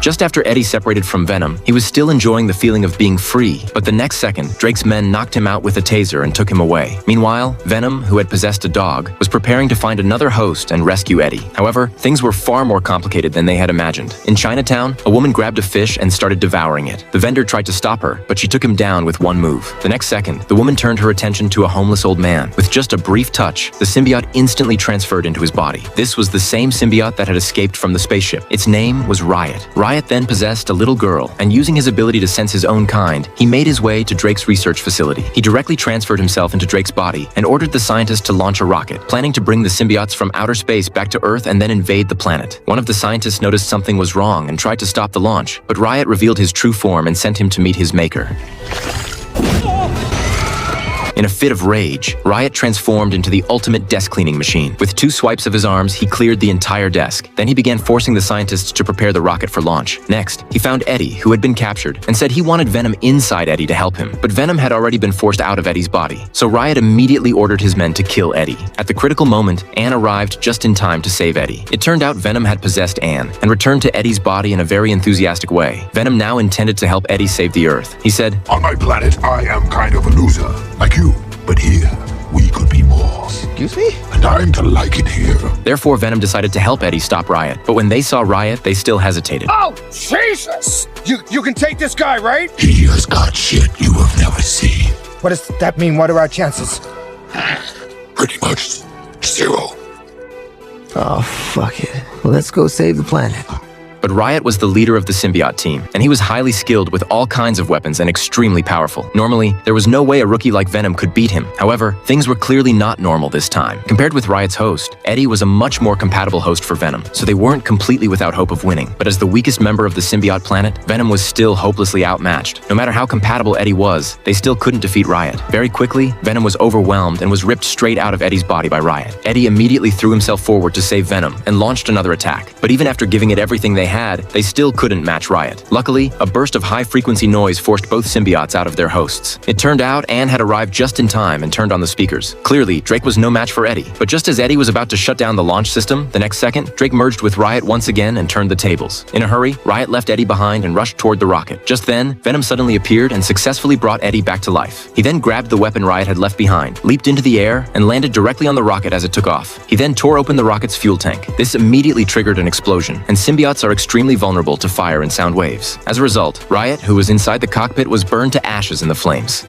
Just after Eddie separated from Venom, he was still enjoying the feeling of being free, but the next second, Drake's men knocked him out with a taser and took him away. Meanwhile, Venom, who had possessed a dog, was preparing to find another host and rescue Eddie. However, things were far more complicated than they had imagined. In Chinatown, a woman grabbed a fish and started devouring it. The vendor tried to stop her, but she took him down with one move. The next second, the woman turned her attention to a homeless old man. With just a brief touch, the symbiote instantly transferred into his body. This was the same symbiote that had escaped from the spaceship. Its name was Riot. Riot then possessed a little girl, and using his ability to sense his own kind, he made his way to Drake's research facility. He directly transferred himself into Drake's body and ordered the scientists to launch a rocket, planning to bring the symbiotes from outer space back to Earth and then invade the planet. One of the scientists noticed something was wrong and tried to stop the launch, but Riot revealed his true form and sent him to meet his maker. In a fit of rage, Riot transformed into the ultimate desk cleaning machine. With 2 swipes of his arms, he cleared the entire desk. Then he began forcing the scientists to prepare the rocket for launch. Next, he found Eddie, who had been captured, and said he wanted Venom inside Eddie to help him. But Venom had already been forced out of Eddie's body, so Riot immediately ordered his men to kill Eddie. At the critical moment, Anne arrived just in time to save Eddie. It turned out Venom had possessed Anne and returned to Eddie's body in a very enthusiastic way. Venom now intended to help Eddie save the Earth. He said, "On my planet, I am kind of a loser, like you. But here, we could be more. Excuse me? And I'm to like it here." Therefore, Venom decided to help Eddie stop Riot. But when they saw Riot, they still hesitated. Oh, Jesus! You can take this guy, right? He has got shit you have never seen. What does that mean? What are our chances? Pretty much 0. Oh, fuck it. Let's go save the planet. But Riot was the leader of the symbiote team, and he was highly skilled with all kinds of weapons and extremely powerful. Normally, there was no way a rookie like Venom could beat him. However, things were clearly not normal this time. Compared with Riot's host, Eddie was a much more compatible host for Venom, so they weren't completely without hope of winning. But as the weakest member of the symbiote planet, Venom was still hopelessly outmatched. No matter how compatible Eddie was, they still couldn't defeat Riot. Very quickly, Venom was overwhelmed and was ripped straight out of Eddie's body by Riot. Eddie immediately threw himself forward to save Venom and launched another attack. But even after giving it everything they still couldn't match Riot. Luckily, a burst of high-frequency noise forced both symbiotes out of their hosts. It turned out Anne had arrived just in time and turned on the speakers. Clearly, Drake was no match for Eddie. But just as Eddie was about to shut down the launch system, the next second, Drake merged with Riot once again and turned the tables. In a hurry, Riot left Eddie behind and rushed toward the rocket. Just then, Venom suddenly appeared and successfully brought Eddie back to life. He then grabbed the weapon Riot had left behind, leaped into the air, and landed directly on the rocket as it took off. He then tore open the rocket's fuel tank. This immediately triggered an explosion, and symbiotes are extremely vulnerable to fire and sound waves. As a result, Riot, who was inside the cockpit, was burned to ashes in the flames.